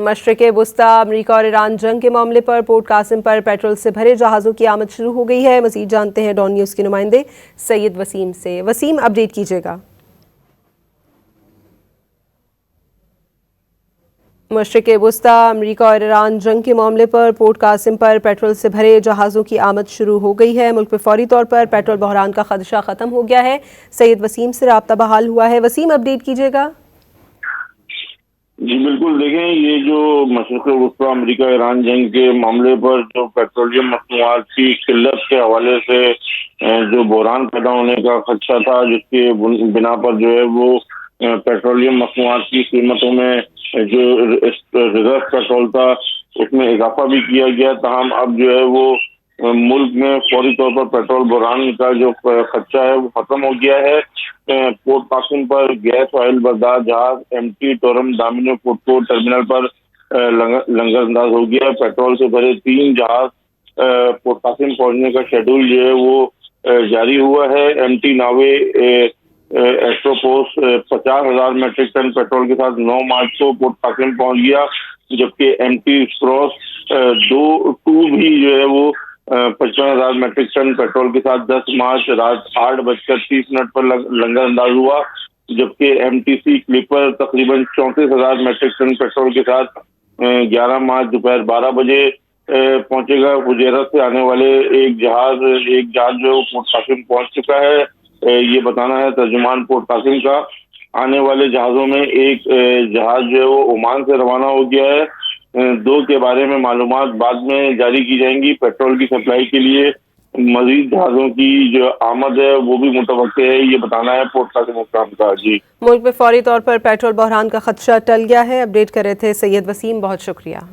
मशरिक़ वस्ता अमरीका और ईरान जंग के मामले पर पोर्ट कासिम पर पेट्रोल से भरे जहाज़ों की आमद शुरू हो गई है। मज़ीद जानते हैं डॉन न्यूज़ के नुमाइंदे सैयद वसीम से। वसीम, अपडेट कीजिएगा। मशरिक़ वस्ता अमरीका और ईरान जंग के मामले पर पोर्ट कासिम पर पेट्रोल से भरे जहाज़ों की आमद शुरू हो गई है। मुल्क में फौरी तौर पर पेट्रोल बहरान का खदशा ख़त्म हो गया है। सैयद वसीम से राब्ता बहाल हुआ है। वसीम, अपडेट कीजिएगा। जी बिल्कुल, देखें, ये जो मशरिक़ वस्ता अमरीका ईरान जंग के मामले पर जो पेट्रोलियम मसनूआत की किल्लत के हवाले से जो बहरान पैदा होने का खदशा था, जिसके बिना पर जो है वो पेट्रोलियम मसनूआत की कीमतों में जो रिजर्व पेट्रोल था उसमें इजाफा भी किया गया। तमाम अब जो है वो मुल्क में फौरी तौर पर पेट्रोल बहरान का जो खदशा है वो खत्म हो गया है। पोर्ट कासिम पर गैस ऑयल बरदार जहाज MT टोरम दामिनी फूड टर्मिनल पर लंगर अंदाज हो गया। पेट्रोल से भरे 3 जहाज पोर्ट कासिम पहुंचने का शेड्यूल जो है वो जारी हुआ है। MT नावे एस्ट्रोपोस 50,000 मेट्रिक टन पेट्रोल के साथ 9 मार्च को पोर्ट कासिम पहुंच गया, जबकि MT स्ट्रोस 2 भी जो है वो 55,000 मेट्रिक टन पेट्रोल के साथ 10 मार्च रात 8:30 पर लंगर अंदाज हुआ, जबकि MTC क्लिपर तकरीबन 34,000 मेट्रिक टन पेट्रोल के साथ 11 मार्च दोपहर 12 बजे पहुंचेगा। फुजेरत से आने वाले एक जहाज जो है वो पोर्ट कासिम पहुंच चुका है, ये बताना है तर्जुमान पोर्ट कासिम का। आने वाले जहाज़ों में एक जहाज जो है वो ओमान से रवाना हो गया है। 2 के बारे में मालूमात बाद में जारी की जाएंगी। पेट्रोल की सप्लाई के लिए मजीद जहाज़ों की जो आमद है वो भी मुतवक्के है, ये बताना है पोर्ट कासिम हुक्काम का। जी, मुल्क में फौरी तौर पर पेट्रोल बहरान का खदशा टल गया है। अपडेट कर रहे थे सैयद वसीम, बहुत शुक्रिया।